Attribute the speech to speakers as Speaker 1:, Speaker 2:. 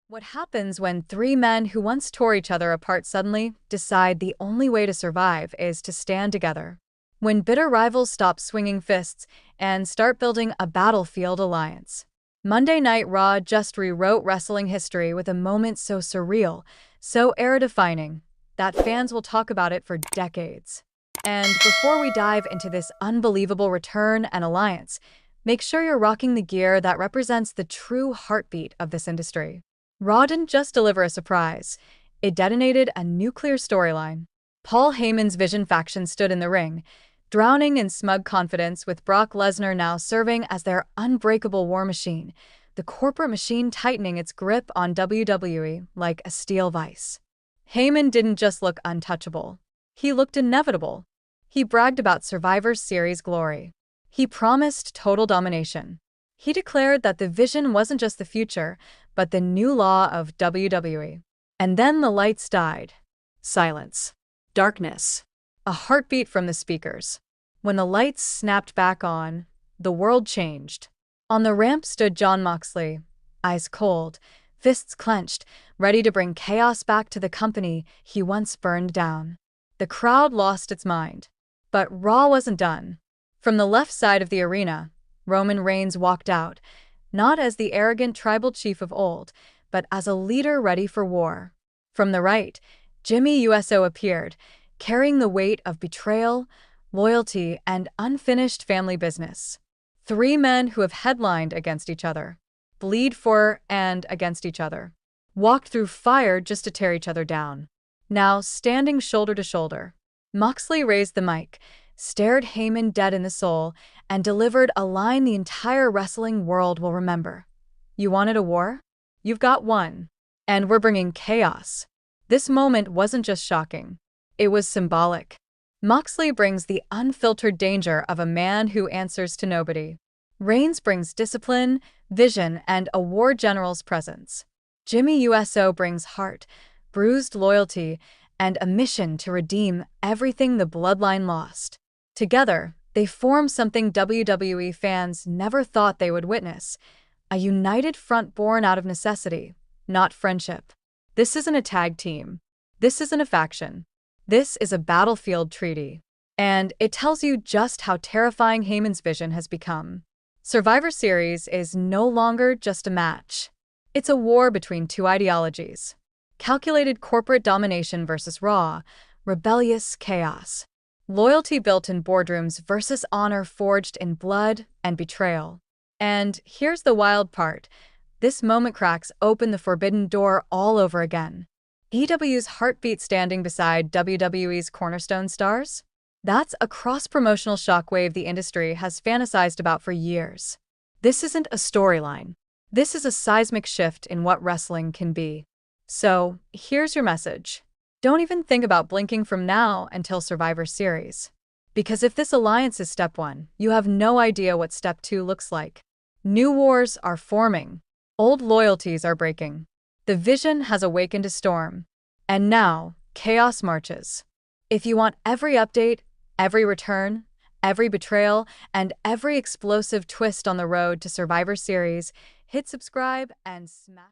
Speaker 1: What happens when three men who once tore each other apart suddenly decide the only way to survive is to stand together? When bitter rivals stop swinging fists and start building a battlefield alliance. Monday Night Raw just rewrote wrestling history with a moment so surreal, so era-defining, that fans will talk about it for decades. And before we dive into this unbelievable return and alliance, make sure you're rocking the gear that represents the true heartbeat of this industry. Raw didn't just deliver a surprise, it detonated a nuclear storyline. Paul Heyman's Vision faction stood in the ring, drowning in smug confidence, with Brock Lesnar now serving as their unbreakable war machine, the corporate machine tightening its grip on WWE like a steel vice. Heyman didn't just look untouchable, he looked inevitable. He bragged about Survivor Series glory. He promised total domination. He declared that the Vision wasn't just the future, but the new law of WWE. And then the lights died. Silence. Darkness. A heartbeat from the speakers. When the lights snapped back on, the world changed. On the ramp stood Jon Moxley, eyes cold, fists clenched, ready to bring chaos back to the company he once burned down. The crowd lost its mind. But Raw wasn't done. From the left side of the arena, Roman Reigns walked out, not as the arrogant tribal chief of old, but as a leader ready for war. From the right, Jimmy USO appeared, carrying the weight of betrayal, loyalty, and unfinished family business. Three men who have headlined against each other, bleed for and against each other, walked through fire just to tear each other down. Now, standing shoulder to shoulder, Moxley raised the mic, stared Heyman dead in the soul, and delivered a line the entire wrestling world will remember. You wanted a war? You've got one. And we're bringing chaos. This moment wasn't just shocking. It was symbolic. Moxley brings the unfiltered danger of a man who answers to nobody. Reigns brings discipline, vision, and a war general's presence. Jimmy USO brings heart, bruised loyalty, and a mission to redeem everything the bloodline lost. Together, they form something WWE fans never thought they would witness, a united front born out of necessity, not friendship. This isn't a tag team. This isn't a faction. This is a battlefield treaty. And it tells you just how terrifying Heyman's Vision has become. Survivor Series is no longer just a match. It's a war between two ideologies. Calculated corporate domination versus raw, rebellious chaos. Loyalty built in boardrooms versus honor forged in blood and betrayal. And here's the wild part. This moment cracks open the forbidden door all over again. EW's heartbeat standing beside WWE's cornerstone stars? That's a cross-promotional shockwave the industry has fantasized about for years. This isn't a storyline. This is a seismic shift in what wrestling can be. So, here's your message. Don't even think about blinking from now until Survivor Series. Because if this alliance is step one, you have no idea what step two looks like. New wars are forming. Old loyalties are breaking. The Vision has awakened a storm. And now, chaos marches. If you want every update, every return, every betrayal, and every explosive twist on the road to Survivor Series, hit subscribe and smash